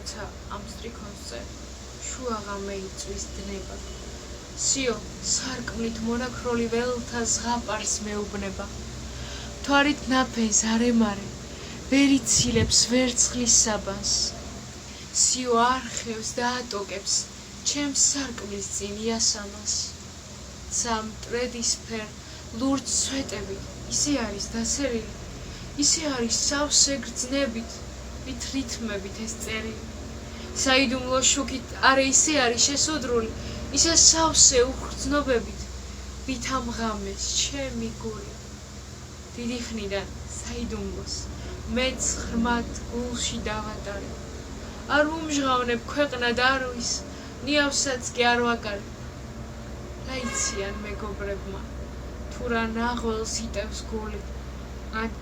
როცა ამ სტრიქონზე შუა ღამე იწვის დნება. სიო სარკმლით მონაქროლი ველთა ზღაპარს მეუბნება. თვარით ნაფენს არემარე, ვერ იცილებს ვერცხლის საბანს. სიო არხევს და ატოკებს ჩემს სარკმლის წინ იასამას. სამ მტრედისფერ ლურჯ სვეტებით ისე არის დასერილი, ისე არის სავსე გრძნებით, მით რითმებით ეს წერილი. საიდუმლო შუქით არე ისე არის შესოდრული, ისე სავსე უხრწნობებით, ვით ამღამეს ჩემი გული. დიდი ხნიდან საიდუმლოს მეც ღრმად გულში დავატარე. არ უმჟღავნებ ქვეყნად არვის, ნიავსაც კი არ ვაკარე. რა იციან მეგობრებმა, თუ რა ნაღველს იტევს გული, ან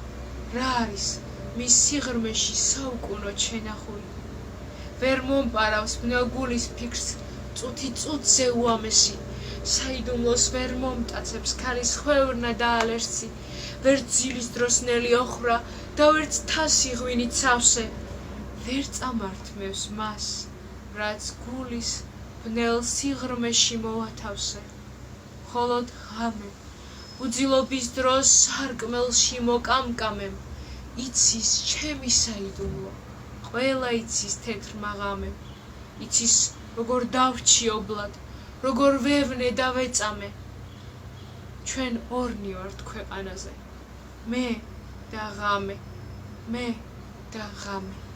რა არის მის სიღრმეში საუკუნო შენახული. ვერ მომპარავს ბნელ გულის ფიქრს წუთი წუთზე უამესი, საიდუმლოს ვერ მომტაცებს ქალის ხვევრნა და ალერსი, ვერ ძილის დროსნელი ოხრა და ვერც თასი ღვინით სავსე, ვერ წამართმევს მას, რაც გულის ბნელ სიღრმეში მოვათავსე. მხოლოდ ღამე უძილობის დროს სარკმელში მოკამკამემ, იცის ჩემი საიდუმლო, ყველა იცის თეთრ მაღამემ, იცის როგორ დავრჩი ობლად, როგორ ვევნე და ვეწამე. ჩვენ ორნი ვართ ქვეყანაზე, მე და ღამე, მე და ღამე.